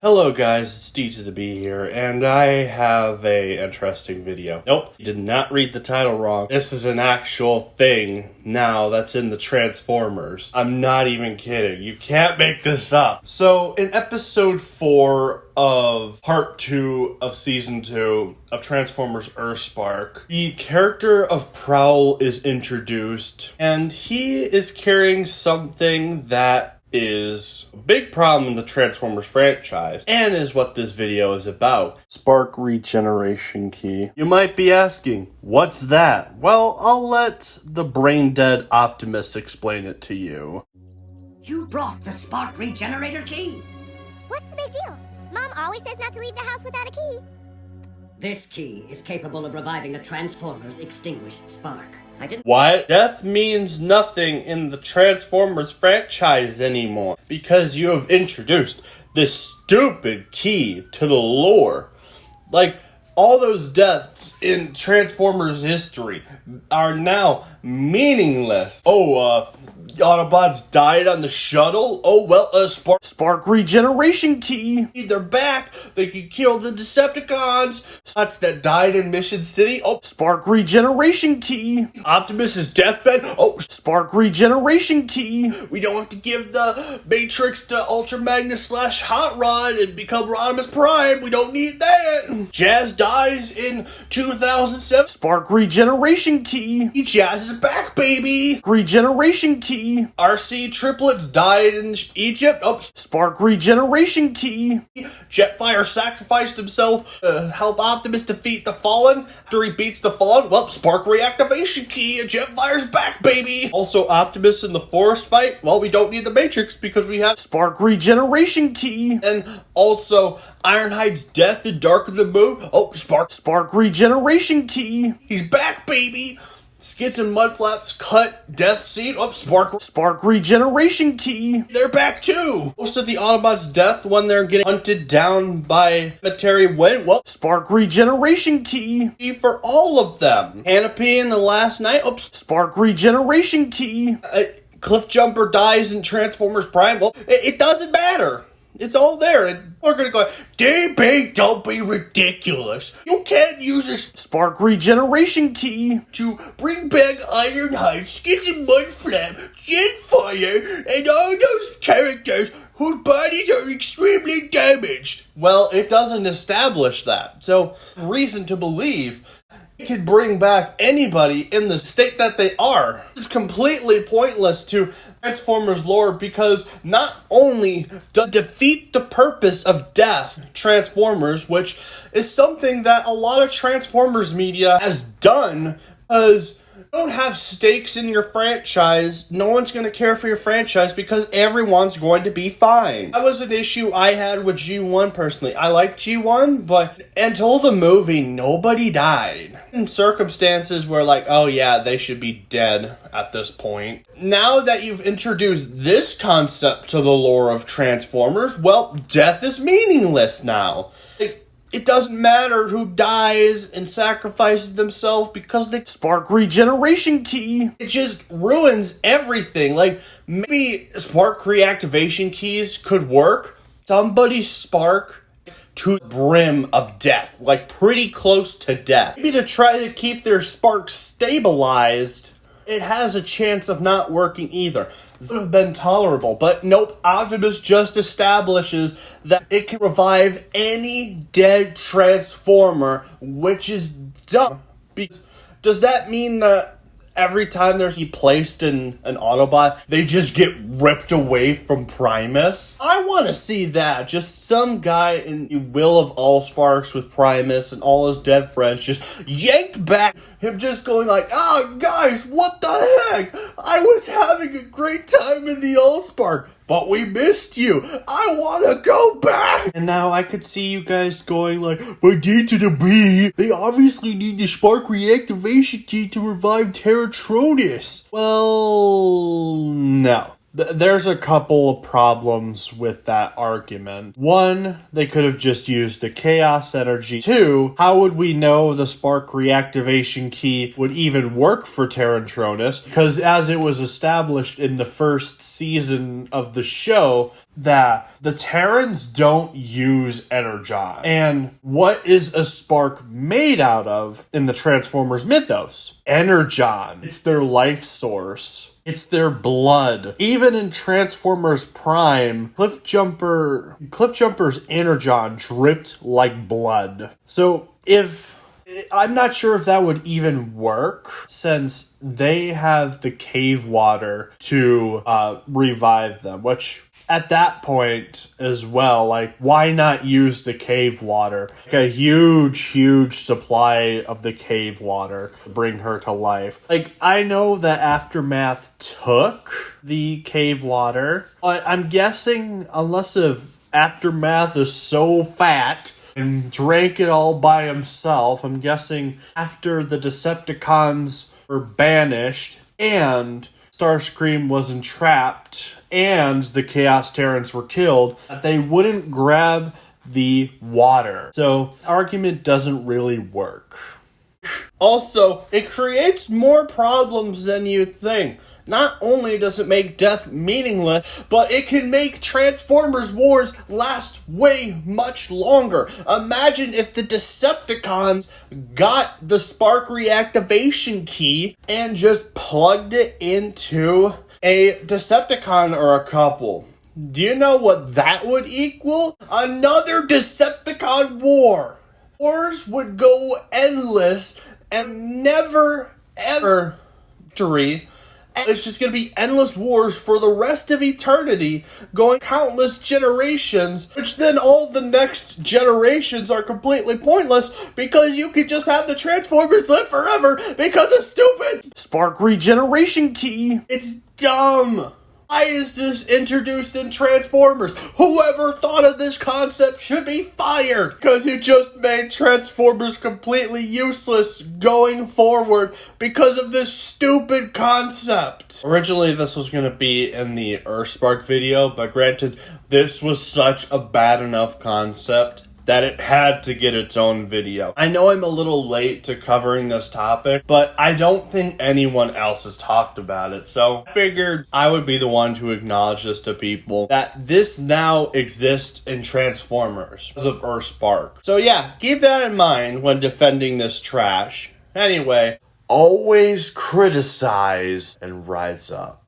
Hello guys, it's D to the B here, and I have a interesting video. Nope, you did not read the title wrong. This is an actual thing now that's in the Transformers. I'm not even kidding. You can't make this up. So, in episode 4 of part 2 of season 2 of Transformers Earthspark, the character of Prowl is introduced, and he is carrying something that is a big problem in the Transformers franchise, and is what this video is about. Spark Regeneration Key. You might be asking, what's that? Well, I'll let the brain-dead Optimus explain it to you. You brought the Spark Regenerator key? What's the big deal? Mom always says not to leave the house without a key. This key is capable of reviving a Transformer's extinguished spark. What? Death means nothing in the Transformers franchise anymore, because you have introduced this stupid key to the lore. Like, all those deaths in Transformers history are now meaningless. Autobots died on the shuttle? Oh, well, Spark Regeneration Key. They're back. They can kill the Decepticons. Spots that died in Mission City. Oh, Spark Regeneration Key. Optimus's deathbed. Oh, Spark Regeneration Key. We don't have to give the Matrix to Ultra Magnus / Hot Rod and become Rodimus Prime. We don't need that. Jazz dies in 2007. Spark Regeneration Key. Jazz is back, baby. Regeneration Key. RC triplets died in Egypt. Oh, Spark Regeneration Key. Jetfire sacrificed himself to help Optimus defeat the Fallen. After he beats the Fallen, well, Spark Reactivation Key and Jetfire's back, baby. Also, Optimus in the forest fight. Well, we don't need the Matrix because we have Spark Regeneration Key. And also, Ironhide's death in Dark of the Moon. Oh, Spark Regeneration Key. He's back, baby. Skids and Mudflaps cut death scene. Oh, Spark Regeneration Key. They're back too. Most of the Autobots' death when they're getting hunted down by Planetary Wind. Well, Spark Regeneration Key for all of them. Canopy in the last night. Oh, Spark Regeneration Key. Cliffjumper dies in Transformers Prime. Well, it doesn't matter. It's all there, and we're gonna go, DB, don't be ridiculous. You can't use this Spark Regeneration Key to bring back Ironhide, Skids and Mudflap, Jetfire, and all those characters whose bodies are extremely damaged. Well, it doesn't establish that, so reason to believe it could bring back anybody in the state that they are. It's completely pointless to Transformers lore because not only does it defeat the purpose of death, Transformers, which is something that a lot of Transformers media has done, because you don't have stakes in your franchise. No one's going to care for your franchise because everyone's going to be fine. That was an issue I had with G1 personally. I like G1, but until the movie, nobody died. In circumstances where like, oh yeah, they should be dead at this point. Now that you've introduced this concept to the lore of Transformers, well, death is meaningless now. It doesn't matter who dies and sacrifices themselves because they Spark Regeneration Key. It just ruins everything. Like, maybe Spark Reactivation Keys could work. Somebody's spark to the brim of death. Like, pretty close to death. Maybe to try to keep their spark stabilized, it has a chance of not working either. That would have been tolerable, but nope, Optimus just establishes that it can revive any dead Transformer, which is dumb. Because does that mean that every time there's placed in an Autobot, they just get ripped away from Primus? I want to see that. Just some guy in the Will of Allsparks with Primus and all his dead friends just yanked back. Him just going like, guys, what the heck? I was having a great time in the Allspark, but we missed you. I want to go back. And now I could see you guys going like, but D to the B, they obviously need the Spark Reactivation Key to revive Terratronus. Well, no. There's a couple of problems with that argument. One, they could have just used the Chaos Energy. Two, how would we know the Spark Reactivation Key would even work for Terratronus? Because as it was established in the first season of the show, that The Terrans don't use energon. And what is a spark made out of in the Transformers mythos? Energon. It's their life source. It's their blood. Even in Transformers Prime, Cliffjumper's energon dripped like blood. So I'm not sure if that would even work, since they have the cave water to revive them, which at that point as well, like, why not use the cave water? Like a huge supply of the cave water to bring her to life. Like, I know that Aftermath took the cave water, but I'm guessing unless if Aftermath is so fat and drank it all by himself, I'm guessing after the Decepticons were banished and Starscream was entrapped and the Chaos Terrans were killed, that they wouldn't grab the water. So, the argument doesn't really work. Also, it creates more problems than you think. Not only does it make death meaningless, but it can make Transformers Wars last way much longer. Imagine if the Decepticons got the spark reactivation key and just plugged it into a Decepticon or a couple. Do you know what that would equal? Another Decepticon war. Wars would go endless and never, ever victory. It's just going to be endless wars for the rest of eternity, going countless generations, which then all the next generations are completely pointless because you could just have the Transformers live forever because of stupid spark regeneration key. It's dumb. Why is this introduced in Transformers? Whoever thought of this concept should be fired, because you just made Transformers completely useless going forward because of this stupid concept. Originally, this was going to be in the Earthspark video, but granted, this was such a bad enough concept that it had to get its own video. I know I'm a little late to covering this topic, but I don't think anyone else has talked about it, so I figured I would be the one to acknowledge this to people, that this now exists in Transformers because of Earthspark. So yeah, keep that in mind when defending this trash. Anyway, always criticize and rise up.